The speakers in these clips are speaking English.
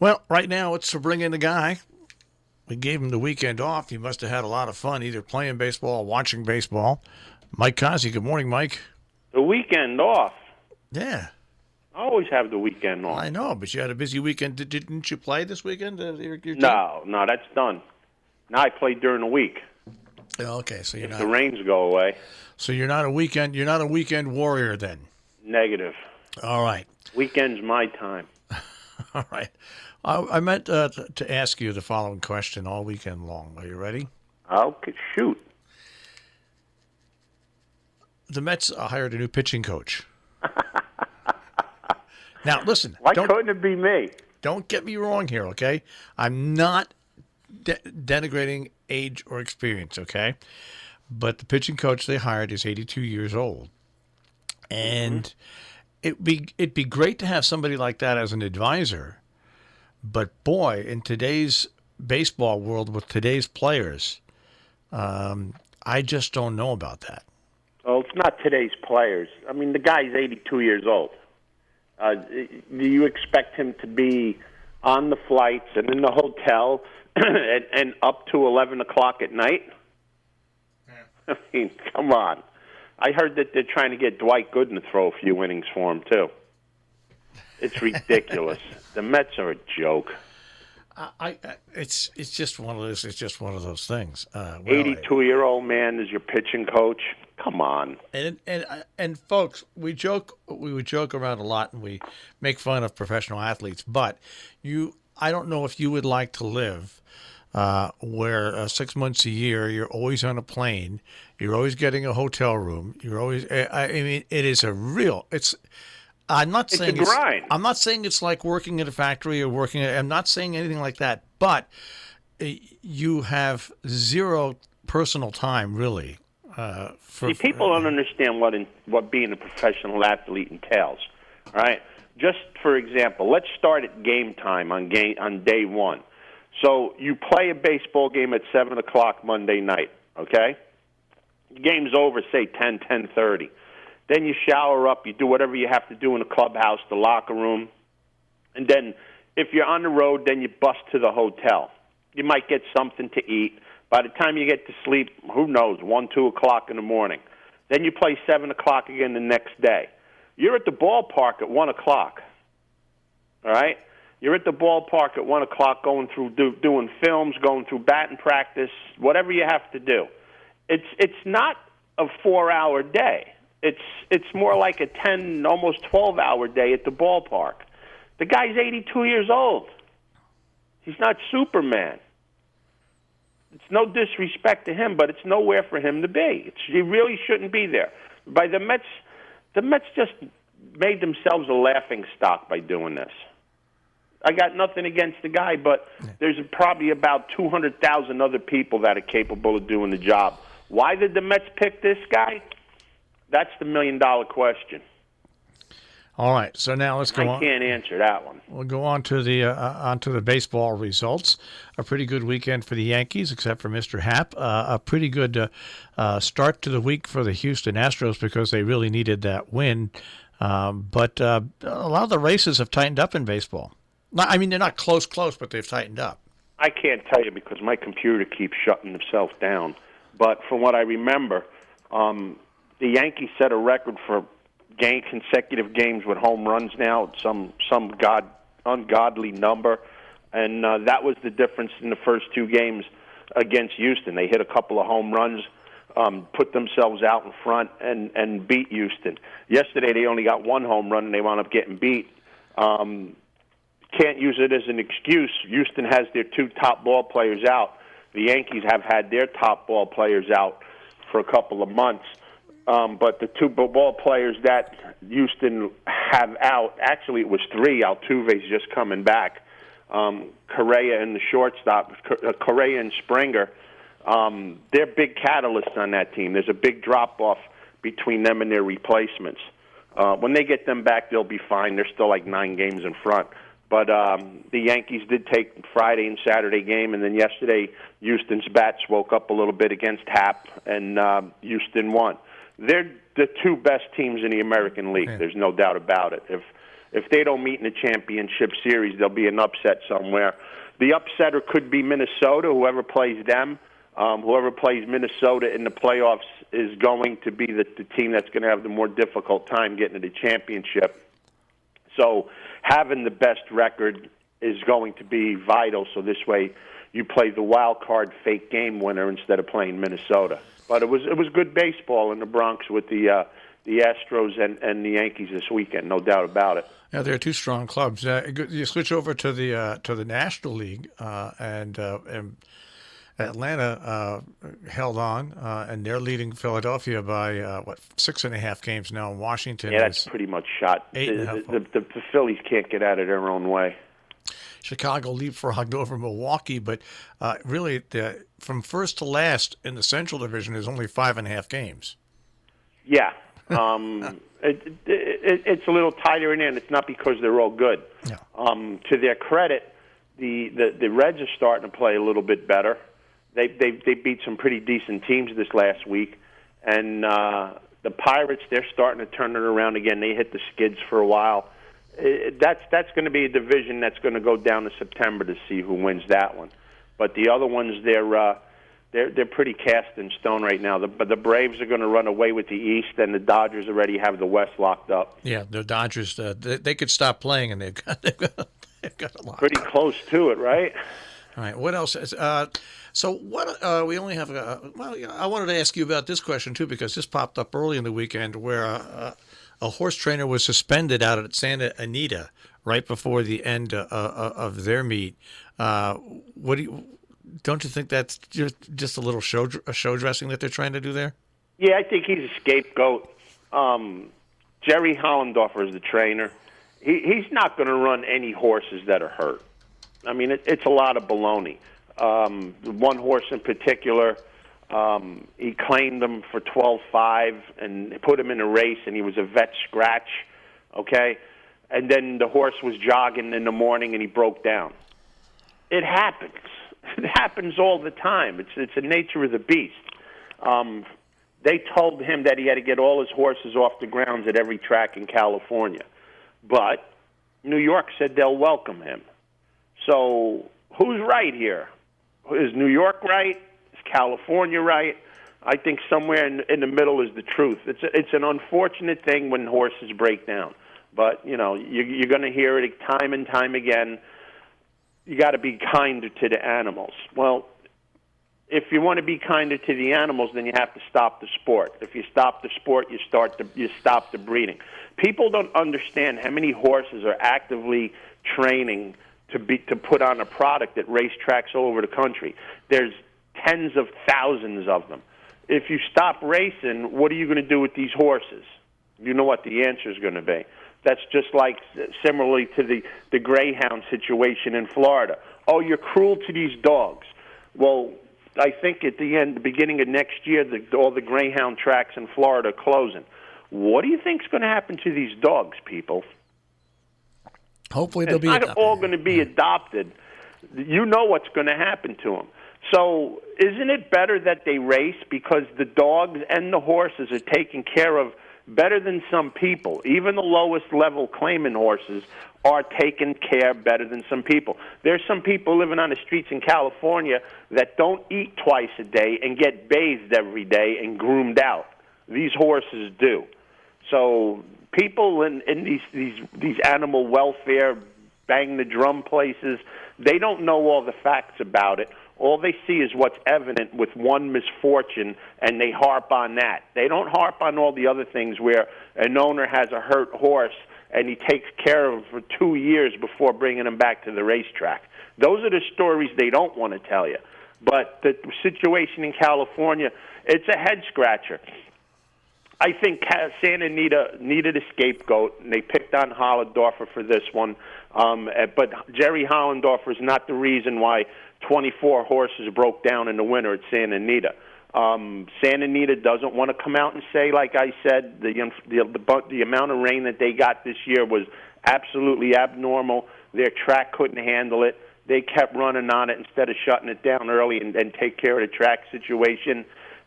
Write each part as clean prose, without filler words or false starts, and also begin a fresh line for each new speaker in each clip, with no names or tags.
Well, right now it's to bring in the guy. We gave him the weekend off. He must have had a lot of fun either playing baseball or watching baseball. Mike Cozzi. Good morning, Mike.
The weekend off?
Yeah.
I always have the weekend off.
I know, but you had a busy weekend. Didn't you play this weekend? Your team?
No, that's done. Now I play during the week.
Okay, so you're
if
not.
The rains go away.
So you're not a weekend. You're not a weekend warrior then.
Negative.
All right.
Weekend's my time.
All right. I meant to ask you the following question all weekend long. Are you ready?
Okay, shoot.
The Mets hired a new pitching coach. Now, listen.
Why couldn't it be me?
Don't get me wrong here, okay? I'm not denigrating age or experience, okay? But the pitching coach they hired is 82 years old. And it'd be great to have somebody like that as an advisor. But, boy, in today's baseball world with today's players, I just don't know about that.
Well, it's not today's players. I mean, the guy's 82 years old. Do you expect him to be on the flights and in the hotel and up to 11 o'clock at night? Yeah. I mean, come on. I heard that they're trying to get Dwight Gooden to throw a few innings for him, too. It's ridiculous. The Mets are a joke.
It's just one of those. It's just one of those things.
82-year-old man is your pitching coach. Come on.
And folks, we would joke around a lot, and we make fun of professional athletes. But I don't know if you would like to live where 6 months a year you're always on a plane, you're always getting a hotel room, you're always. I mean, it is a real. I'm not saying
it's a grind.
I'm not saying it's like working at a factory or working. I'm not saying anything like that. But you have zero personal time, really.
People don't understand what being a professional athlete entails. All right. Just for example, let's start at game time on day one. So you play a baseball game at 7 o'clock Monday night. Okay. The game's over, say 10:30. Then you shower up, you do whatever you have to do in the clubhouse, the locker room. And then if you're on the road, then you bust to the hotel. You might get something to eat. By the time you get to sleep, who knows, 1, 2 o'clock in the morning. Then you play 7 o'clock again the next day. You're at the ballpark at 1 o'clock. All right? You're at the ballpark at 1 o'clock going through doing films, going through batting practice, whatever you have to do. It's not a 4-hour day. It's more like a 10, almost 12-hour day at the ballpark. The guy's 82 years old. He's not Superman. It's no disrespect to him, but it's nowhere for him to be. He really shouldn't be there. By the Mets just made themselves a laughing stock by doing this. I got nothing against the guy, but there's probably about 200,000 other people that are capable of doing the job. Why did the Mets pick this guy? That's the million-dollar question.
All right, so now let's go on.
I can't answer that one.
We'll go on to the baseball results. A pretty good weekend for the Yankees, except for Mr. Happ. A pretty good start to the week for the Houston Astros because they really needed that win. But a lot of the races have tightened up in baseball. I mean, they're not close, but they've tightened up.
I can't tell you because my computer keeps shutting itself down. But from what I remember, the Yankees set a record for consecutive games with home runs now, some ungodly number, and that was the difference in the first two games against Houston. They hit a couple of home runs, put themselves out in front, and beat Houston. Yesterday they only got one home run, and they wound up getting beat. Can't use it as an excuse. Houston has their two top ball players out. The Yankees have had their top ball players out for a couple of months. But the two ball players that Houston have out, actually it was three. Altuve's just coming back. Correa and the shortstop, Correa and Springer, they're big catalysts on that team. There's a big drop-off between them and their replacements. When they get them back, they'll be fine. They're still like 9 games in front. But the Yankees did take Friday and Saturday game, and then yesterday Houston's bats woke up a little bit against Happ, and Houston won. They're the two best teams in the American League. There's no doubt about it. if they don't meet in the championship series, there'll be an upset somewhere. The upsetter could be Minnesota, whoever plays them. Whoever plays Minnesota in the playoffs is going to be the team that's going to have the more difficult time getting to the championship. So having the best record is going to be vital. So this way you play the wild card fake game winner instead of playing Minnesota. But it was good baseball in the Bronx with the Astros and the Yankees this weekend, no doubt about it.
Yeah, they're two strong clubs. You switch over to the National League, and Atlanta held on, and they're leading Philadelphia by 6.5 games now. In Washington,
yeah, that's pretty much shot. The Phillies can't get out of their own way.
Chicago leapfrogged over Milwaukee, but really, from first to last in the Central Division is only 5.5 games. Yeah.
It's a little tighter in there, and it's not because they're all good.
No.
To their credit, the Reds are starting to play a little bit better. They beat some pretty decent teams this last week, and the Pirates, they're starting to turn it around again. They hit the skids for a while. That's going to be a division that's going to go down to September to see who wins that one. But the other ones, they're pretty cast in stone right now. The Braves are going to run away with the East, and the Dodgers already have the West locked up.
Yeah, the Dodgers, they could stop playing, and they've got a lot.
Pretty close to it, right?
All right. What else? So what? We only have. I wanted to ask you about this question too, because this popped up early in the weekend, where a horse trainer was suspended out at Santa Anita right before the end of their meet. What do you? Don't you think that's just a little show dressing that they're trying to do there?
Yeah, I think he's a scapegoat. Jerry Hollendorfer is the trainer. He's not going to run any horses that are hurt. I mean, it's a lot of baloney. One horse in particular, he claimed him for 12.5 and put him in a race, and he was a vet scratch, okay? And then the horse was jogging in the morning, and he broke down. It happens. It happens all the time. It's the nature of the beast. They told him that he had to get all his horses off the grounds at every track in California. But New York said they'll welcome him. So who's right here? Is New York right? Is California right? I think somewhere in the middle is the truth. It's an unfortunate thing when horses break down. But, you know, you're going to hear it time and time again. You got to be kinder to the animals. Well, if you want to be kinder to the animals, then you have to stop the sport. If you stop the sport, you stop the breeding. People don't understand how many horses are actively training to put on a product at racetracks all over the country. There's tens of thousands of them. If you stop racing, what are you going to do with these horses? You know what the answer is going to be. That's just like similarly to the greyhound situation in Florida. Oh, you're cruel to these dogs. Well, I think at the beginning of next year, all the greyhound tracks in Florida are closing. What do you think is going to happen to these dogs, people?
Hopefully they'll be
adopted. It's not all going to be adopted. You know what's going to happen to them. So isn't it better that they race because the dogs and the horses are taken care of better than some people? Even the lowest level claiming horses are taken care better than some people. There's some people living on the streets in California that don't eat twice a day and get bathed every day and groomed out. These horses do. So people in these animal welfare bang the drum places, they don't know all the facts about it. All they see is what's evident with one misfortune, and they harp on that. They don't harp on all the other things where an owner has a hurt horse and he takes care of him for 2 years before bringing him back to the racetrack. Those are the stories they don't want to tell you. But the situation in California, it's a head-scratcher. I think Santa Anita needed a scapegoat, and they picked on Hollendorfer for this one. But Jerry Hollendorfer is not the reason why 24 horses broke down in the winter at Santa Anita. Santa Anita doesn't want to come out and say, like I said, the amount of rain that they got this year was absolutely abnormal. Their track couldn't handle it. They kept running on it instead of shutting it down early and take care of the track situation.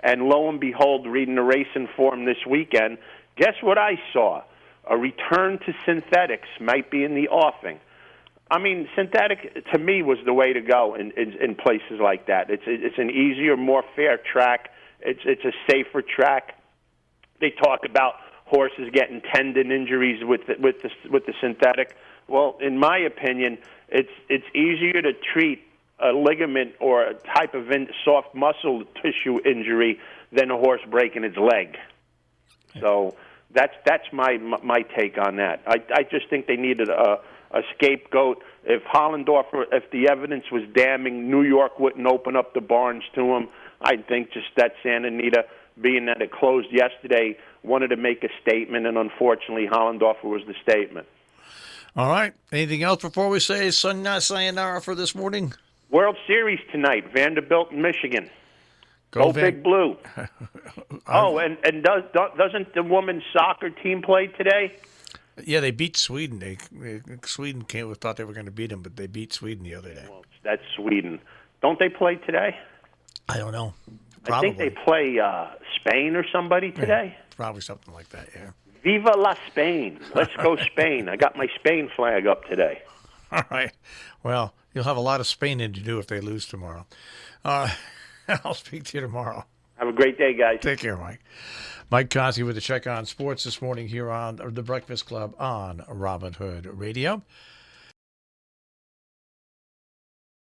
And lo and behold, reading the racing form this weekend, guess what I saw? a return to synthetics might be in the offing. I mean, synthetic to me was the way to go in places like that. It's an easier, more fair track. It's a safer track. They talk about horses getting tendon injuries with the synthetic. Well, in my opinion, it's easier to treat a ligament or a type of soft muscle tissue injury than a horse breaking its leg. So that's my take on that. I just think they needed a scapegoat. If Hollendorfer, if the evidence was damning, New York wouldn't open up the barns to him. I think just that Santa Anita, being that it closed yesterday, wanted to make a statement, and unfortunately Hollendorfer was the statement.
All right. Anything else before we say sayonara for this morning?
World Series tonight, Vanderbilt and Michigan. Go Big Blue. Oh, and doesn't the women's soccer team play today?
Yeah, they beat Sweden. Sweden thought they were going to beat them, but they beat Sweden the other day.
Well, that's Sweden. Don't they play today?
I don't know. Probably.
I think they play Spain or somebody today.
Yeah, probably something like that, yeah.
Viva la Spain. Let's go Spain. I got my Spain flag up today.
All right. Well, you'll have a lot of Spainin to do if they lose tomorrow. I'll speak to you tomorrow.
Have a great day, guys.
Take care, Mike. Mike Cozzi with the Check on Sports this morning here on the Breakfast Club on Robin Hood Radio.